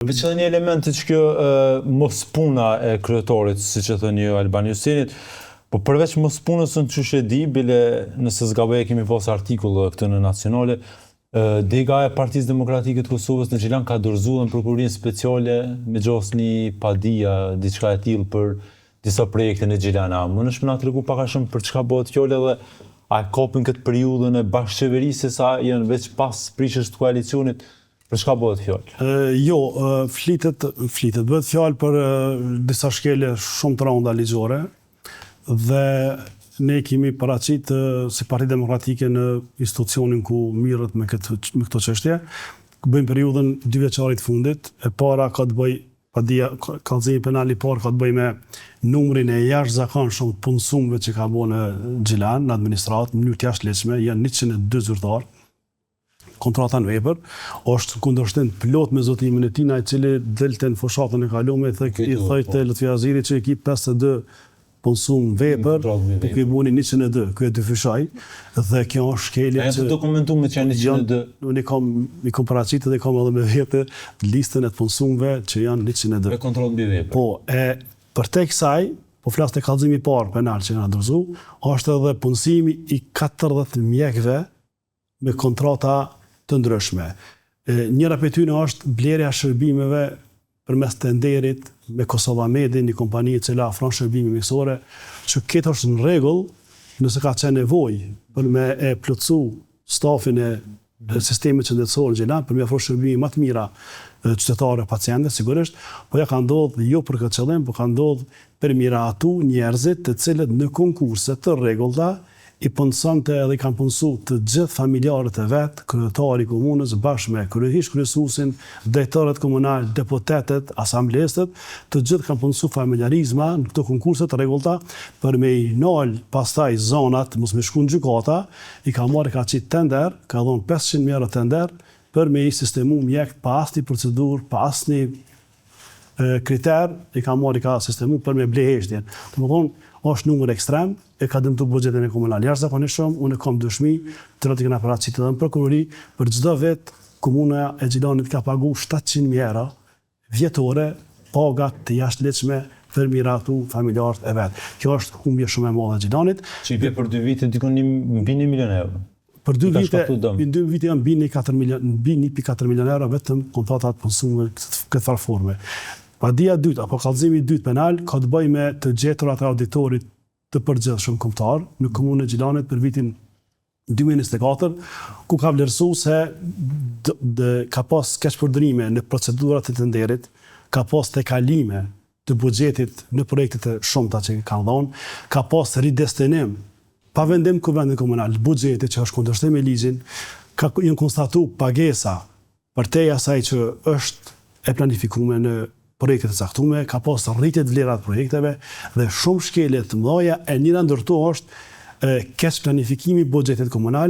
Veç edhe një element që kjo mos puna e kryetorit, siç e thënë ju Albani Hyseni, po përveç mos punës në çush e di, bile nëse s'gaboj kemi pas artikull këtë në Nacionale, dega e Partisë Demokratike të Kosovës në Gjilan ka dorëzuar në prokurorinë speciale me gjosni padia, diçka e tillë për disa projekte në Gjilan. Më nësh më na tregu pak a shumë për çka bëhet fjala dhe a kopin këtë periudhën e bashkëqeverisë sa janë veç pas prishjes të koalicionit. Për çka bëhet fjalë? Jo, flitet bëhet fjalë për disa shkele shumë të rënda ligjore dhe ne kemi paraqit si Parti Demokratike në institucionin ku mirët me këto çështje. Bëjmë periudhën 2 vjeçarit fundit, e para ka të bëj kallëzimi penal i parë ka të bëj me numrin e jashtëzakonshëm të punësumëve që ka bërë në Gjilan, në administratë, në mënyrë të jashtëligjshme, janë 102 zyrtarë. Kontrata në vepër, është kundërshtim plot me zotimin e tina, i cili delte në fushatën e kalume, i thojtë Lutfi Aziri që i ki 52 punësum vepër, po këj buni 102, këj e dy fyshaj, dhe kjo është shkelje që... E të dokumentume që janë 102? Unë i kom paracitë dhe i kom edhe me vete listën e të punësumve që janë 102. Me kontrol mbi vepër? Po, për te kësaj, po flas të kallëzimi parë penal që nga dorëzu, është edhe punësimi i 40 mjekëve me kontrata të ndryshme. Njëra prej tyre është blerja e shërbimeve përmes tenderit me Kosova Medi, një kompani e cila ofron shërbime mjekësore, që këtë është në rregull nëse ka qenë nevojë për me e plotësu stafin e sistemit qendror në Gjilan për me ofruar shërbime më të mira qytetarëve, pacientëve sigurisht, po ja ka ndodhur jo për këtë qëllim, po ka ndodhur për miratu njerëzit të cilët në konkurse të rregullta i punësonte edhe i kanë punësu të gjithë familjarët e vetë, kryetari i komunës, bashkë me kryesuesin, drejtorët komunal, deputetet, asamblestët, të gjithë kanë punësu familjarizma në këto konkurse të rregullta për me i nal pastaj zonat, mos me shku në gjykata, i ka marrë ka qitë tender, ka dhonë 500.000 euro tender për me i sistemu mjekt pa asnjë procedurë, pa asnjë kriter, i ka marrë ka sistemu për me bleheshtjen. Domethënë, është numër ekstrem, e ka dëmtu buxhetin e komunal jashtëzakonisht shumë, unë kam dëshmi të rëti këna paraqitur edhe në prokurori, për çdo vit komuna e Gjilanit ka pagu 700.000 euro vjetore pagat të jashtëligjshme për miratu familjarët e vet. Kjo është humbje shumë e madhe e Gjilanit. Që i bie për 2 vite dikon mbi 1 milion euro. Për 2 vite janë mbi 1.4 milion euro vetëm kontratat punësumëve këtë farë forme. Padia e dytë, apo kallëzimi i dytë penal, ka të bëjë me të gjetur atë auditorit të përgjithshëm kombëtar në komunën e Gjilanit për vitin 2024, ku ka vlerësuar se ka pas keqpërdorime në procedurat e tenderit, ka pas tekalime të buxhetit në projektet e shumta që kanë dhënë, ka pas ridestinim pa vendim kuvendit komunal buxhetit që është kundërshtim me ligjin, janë konstatuar pagesa përtej asaj që është e planifikuar në projektet e caktuara, ka pas rritje të vlerat projekteve dhe shumë shkelje të mëdha, e njëra ndër to është keq planifikimi i buxhetit komunal.